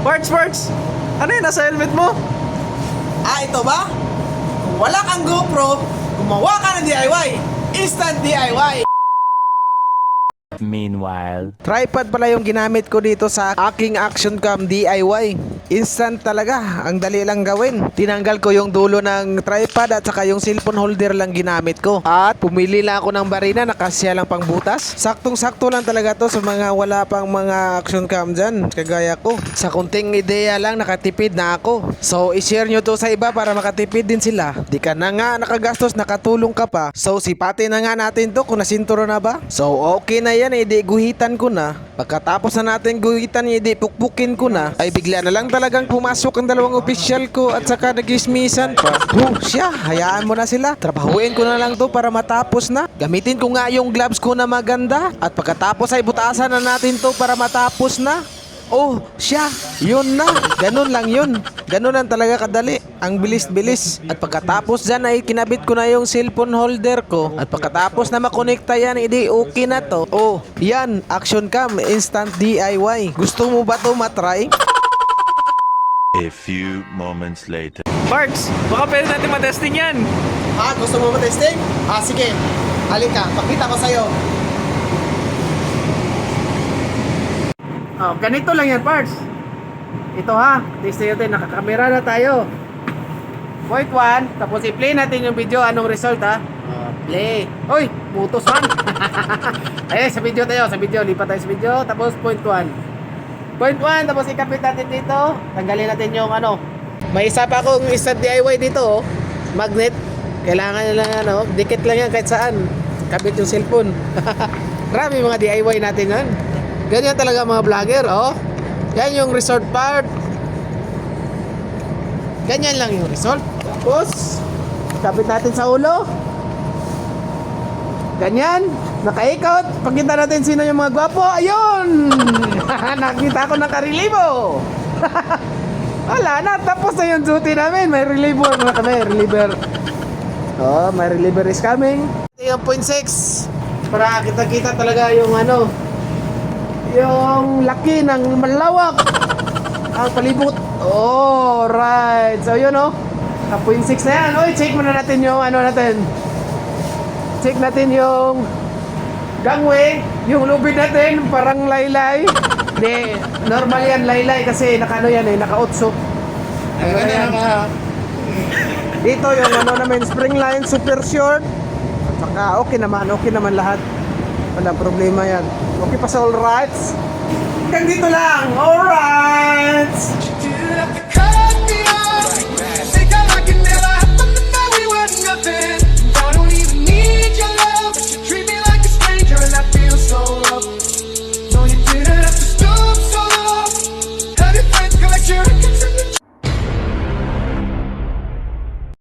Parts! Ano yun nasa helmet mo? Ito ba? Kung wala kang GoPro, gumawa ka ng DIY. Instant DIY. Meanwhile, Tripod pala yung ginamit ko dito sa aking action cam DIY. Instant talaga, ang dali lang gawin. Tinanggal ko yung dulo ng tripod at saka yung cellphone holder lang ginamit ko. At pumili lang ako ng barina na kasya lang pang butas. Saktong-sakto lang talaga to sa mga wala pang mga action cam dyan, kagaya ko. Sa kunting ideya lang nakatipid na ako. So i-share nyo to sa iba para makatipid din sila. Di ka na nga nakagastos, nakatulong ka pa. So sipatin na nga natin to kung nasinturo na ba. So okay na yan, hindi guhitan ko na. Pagkatapos na natin guhitan, hindi pukpukin ko na, ay bigla na lang talagang pumasok ang dalawang opisyal ko at saka nagismisan pa. Siya, hayaan mo na sila. Trabahuin ko na lang to para matapos na. Gamitin ko nga yung gloves ko na maganda. At pagkatapos ay butasan na natin to para matapos na. Siya, yun na. Ganun lang yun. Ganun lang talaga kadali. Ang bilis-bilis. At pagkatapos dyan ay kinabit ko na yung cellphone holder ko. At pagkatapos na makonekta yan, edi okay na to. Yan, action cam, instant DIY. Gusto mo ba to matry? a few moments later. Parts, baka pwede natin matesting yan. Gusto mo matesting? Sige. Halika, pakita ko sa'yo. Ganito lang yan, parts. Ito ha, testing natin, nakakamera na tayo. Point 1, tapos i-play natin yung video, anong result ha. Play. Hoy, putos man. Sa video tayo, lipat tayo sa video. Tapos point 1. Point 1, tapos ikapit natin dito. Tanggalin natin yung may isa pa akong instant DIY dito, magnet. Kailangan nyo lang dikit lang yan kahit saan. Kabit yung cellphone. Grabe mga DIY natin yan. Ganyan talaga mga vlogger, Yan yung resort part. Ganyan lang yung result. Tapos, kapit natin sa ulo. Ganyan. Naka-ikaut. Pakita natin sino yung mga gwapo. Ayun! Nakita ko nakarelibo. Wala na. Tapos na yung duty namin. May reliever na kami. Reliever. My reliever is coming. Ito yung 0.6. Para kita-kita talaga yung yung laki ng malawak ang palibot. Right. So yun 0.6 na yan. Check muna natin yung natin. Check natin yung gangway. Yung lubid natin parang laylay. Hindi, normal yan laylay kasi naka-otso. Dito yung namin spring line super short. At saka okay naman lahat. Walang problema yan. Okay pa sa all rights. Hanggang dito lang. Alright.